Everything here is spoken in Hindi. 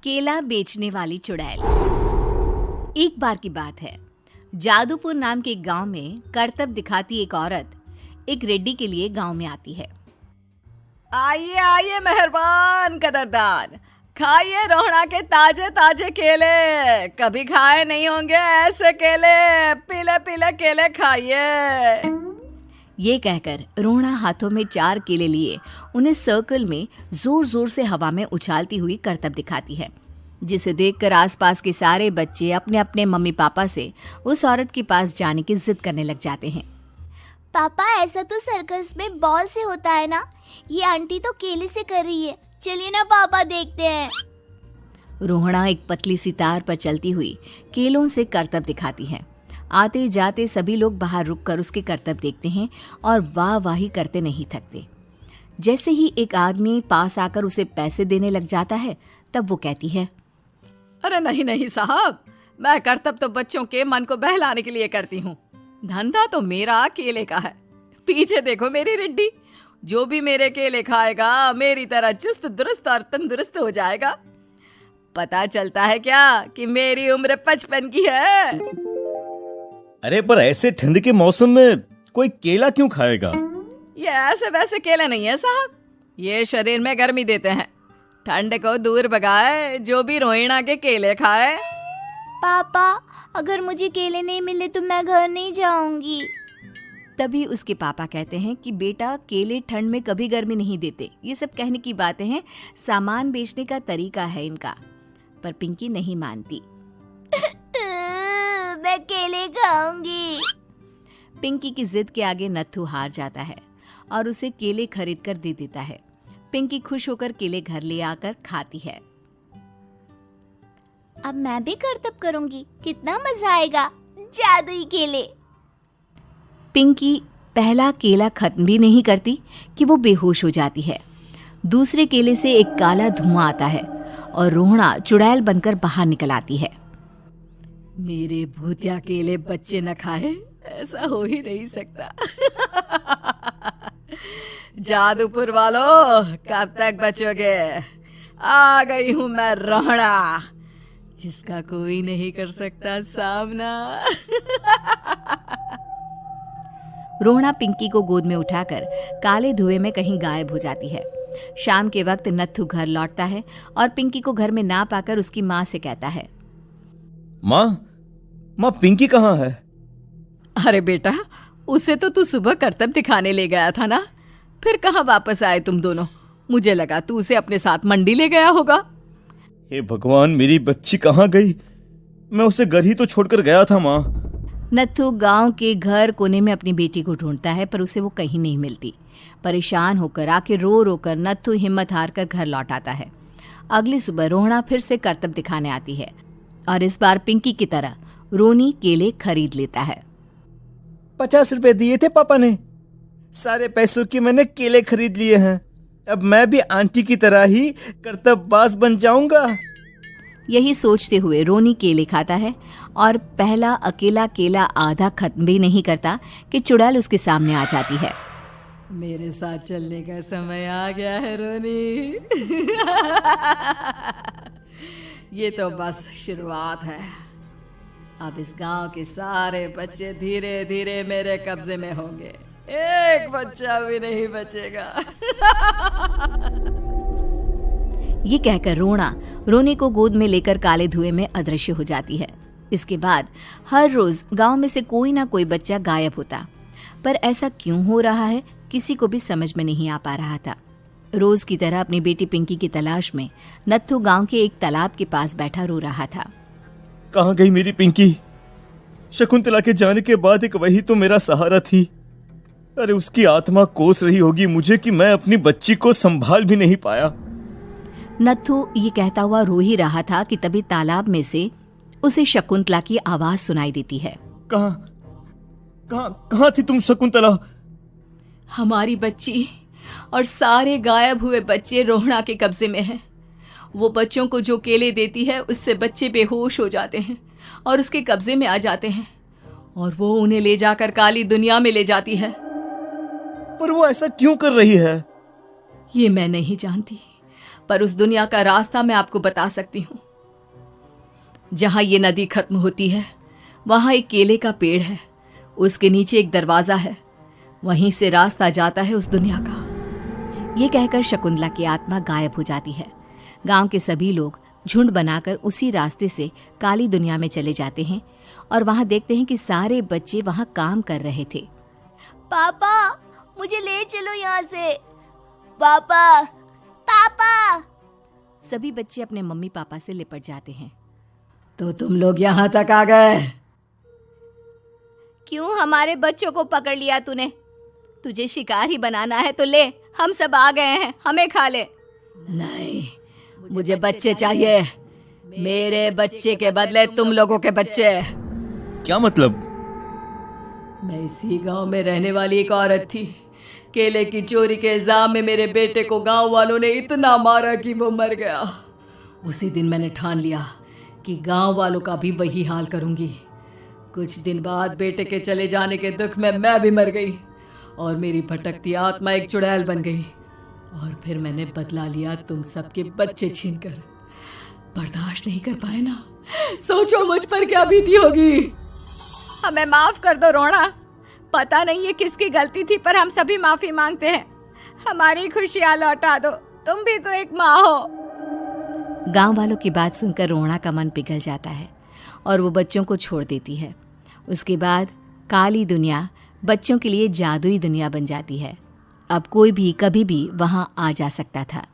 केला बेचने वाली चुड़ैल। एक बार की बात है, जादूपुर नाम के एक गांव में करतब दिखाती एक औरत एक रेड्डी के लिए गांव में आती है। आइए आइए मेहरबान कदरदान, खाइए रोहना के ताजे ताजे केले। कभी खाए नहीं होंगे ऐसे केले। पीले पीले केले खाइए। ये कहकर रोहना हाथों में 4 केले लिए उन्हें सर्कल में जोर जोर से हवा में उछालती हुई करतब दिखाती है, जिसे देखकर आसपास के सारे बच्चे अपने अपने मम्मी पापा से उस औरत के पास जाने की जिद करने लग जाते हैं। पापा, ऐसा तो सर्कस में बॉल से होता है ना, ये आंटी तो केले से कर रही है। चलिए ना पापा, देखते हैं। रोहना एक पतली सी तार पर चलती हुई केलों से करतब दिखाती है। आते जाते सभी लोग बाहर रुककर उसके करतब देखते हैं और वाह वाही करते नहीं थकते। जैसे ही एक आदमी पास आकर उसे पैसे देने लग जाता है, तब वो कहती है, अरे नहीं नहीं साहब, मैं करतब तो बच्चों के मन को बहलाने के लिए करती हूँ। धंधा तो मेरा केले का है। पीछे देखो मेरी रिड्डी, जो भी मेरे केले खाएगा मेरी तरह चुस्त दुरुस्त और तंदुरुस्त हो जाएगा। पता चलता है क्या कि मेरी उम्र 55 की है। अरे पर ऐसे ठंड के मौसम में कोई केला क्यों खाएगा? ये ऐसे वैसे केले नहीं है साहब, ये शरीर में गर्मी देते हैं। ठंड को दूर भगाए जो भी रोहिणा के केले खाए। पापा, अगर मुझे केले नहीं मिले तो मैं घर नहीं जाऊंगी। तभी उसके पापा कहते हैं कि बेटा, केले ठंड में कभी गर्मी नहीं देते। ये सब कहने की बातें हैं, सामान बेचने का तरीका है इनका। पर पिंकी नहीं मानती। मैं केले खाऊंगी। पिंकी की जिद के आगे नत्थू हार जाता है और उसे केले खरीद कर दे देता है। पिंकी खुश होकर केले घर ले आकर खाती है। अब मैं भी करतब करूंगी, कितना मजा आएगा। जादुई केले। पिंकी पहला केला खत्म भी नहीं करती कि वो बेहोश हो जाती है। दूसरे केले से एक काला धुआं आता है और रोहना चुड़ैल बनकर बाहर निकल आती है। मेरे भूतिया केले बच्चे न खाए, ऐसा हो ही नहीं सकता। जादूपुर वालों, कब तक बचोगे? आ गई हूं मैं रोहना, जिसका कोई नहीं कर सकता सामना। रोहना पिंकी को गोद में उठाकर काले धुएं में कहीं गायब हो जाती है। शाम के वक्त नत्थू घर लौटता है और पिंकी को घर में ना पाकर उसकी माँ से कहता है, माँ पिंकी कहाँ है? अरे बेटा, उसे तो तू सुबह करतब दिखाने ले गया था ना, फिर कहाँ वापस आए तुम दोनों? मुझे लगा तू उसे अपने साथ मंडी ले गया होगा। हे भगवान, मेरी बच्ची कहाँ गई? मैं उसे घर ही तो छोड़कर गया था माँ। नत्थू गांव के घर कोने में अपनी बेटी को ढूंढता है, पर उसे वो कहीं नहीं मिलती। परेशान होकर आके रो रो कर नत्थू हिम्मत हार कर घर लौट आता है। अगली सुबह रोहना फिर से करतब दिखाने आती है और इस बार पिंकी की तरह रोनी केले खरीद लेता है। 50 रुपए दिए थे पापा ने, सारे पैसों के मैंने केले खरीद लिए हैं। अब मैं भी आंटी की तरह ही करतबबाज बन जाऊंगा। यही सोचते हुए रोनी केले खाता है और पहला अकेला केला आधा खत्म भी नहीं करता कि चुड़ैल उसके सामने आ जाती है। मेरे साथ चलने का समय आ गया है रोनी। ये तो बस शुरुआत है। अब इस गांव के सारे बच्चे धीरे धीरे मेरे कब्जे में होंगे, एक बच्चा भी नहीं बचेगा। ये कहकर रोनी को गोद में लेकर काले धुएं में अदृश्य हो जाती है। इसके बाद हर रोज गांव में से कोई ना कोई बच्चा गायब होता, पर ऐसा क्यों हो रहा है किसी को भी समझ में नहीं आ पा रहा था। रोज की तरह अपनी बेटी पिंकी की तलाश में नत्थू गांव के एक तालाब के पास बैठा रो रहा था। कहाँ गई मेरी पिंकी? शकुंतला के जाने के बाद एक वही तो मेरा सहारा थी। अरे उसकी आत्मा कोस रही होगी मुझे कि मैं अपनी बच्ची को संभाल भी नहीं पाया। नत्थू ये कहता हुआ रो ही रहा था कि तभी तालाब में से उसे शकुंतला की आवाज सुनाई देती है। कहाँ थी तुम शकुंतला? हमारी बच्ची और सारे गायब हुए बच्चे रोहना के कब्जे में हैं। वो बच्चों को जो केले देती है उससे बच्चे बेहोश हो जाते हैं और उसके कब्जे में आ जाते हैं और वो उन्हें ले जाकर काली दुनिया में ले जाती है। पर वो ऐसा क्यों कर रही है? ये मैं नहीं जानती, पर उस दुनिया का रास्ता मैं आपको बता सकती हूँ। जहां ये नदी खत्म होती है वहां एक केले का पेड़ है, उसके नीचे एक दरवाजा है, वहीं से रास्ता जाता है उस दुनिया का। ये कहकर शकुंतला की आत्मा गायब हो जाती है। गांव के सभी लोग झुंड बनाकर उसी रास्ते से काली दुनिया में चले जाते हैं और वहां देखते हैं कि सारे बच्चे वहां काम कर रहे थे। पापा मुझे ले चलो यहाँ से। पापा पापा। सभी बच्चे अपने मम्मी पापा से लिपट जाते हैं। तो तुम लोग यहाँ तक आ गए? क्यों हमारे बच्चों को पकड़ लिया तूने? तुझे शिकार ही बनाना है तो ले, हम सब आ गए हैं, हमें खा ले। नहीं, मुझे बच्चे चाहिए, मेरे बच्चे के बदले तुम लोगों के बच्चे। क्या मतलब? मैं इसी गांव में रहने वाली एक औरत थी। केले की चोरी के इल्जाम में मेरे बेटे को गांव वालों ने इतना मारा कि वो मर गया। उसी दिन मैंने ठान लिया कि गांव वालों का भी वही हाल करूंगी। कुछ दिन बाद बेटे के चले जाने के दुख में मैं भी मर गई और मेरी भटकती आत्मा एक चुड़ैल बन गई। और फिर मैंने बदला लिया तुम सबके बच्चे छीनकर। बर्दाश्त नहीं कर पाए ना, सोचो मुझ पर क्या बीती होगी। हमें माफ कर दो रोना, पता नहीं ये किसकी गलती थी पर हम सभी माफी मांगते हैं। हमारी खुशियां लौटा दो, तुम भी तो एक माँ हो। गांव वालों की बात सुनकर रोना का मन पिघल जाता है और वो बच्चों को छोड़ देती है। उसके बाद काली दुनिया बच्चों के लिए जादुई दुनिया बन जाती है। अब कोई भी कभी भी वहां आ जा सकता था।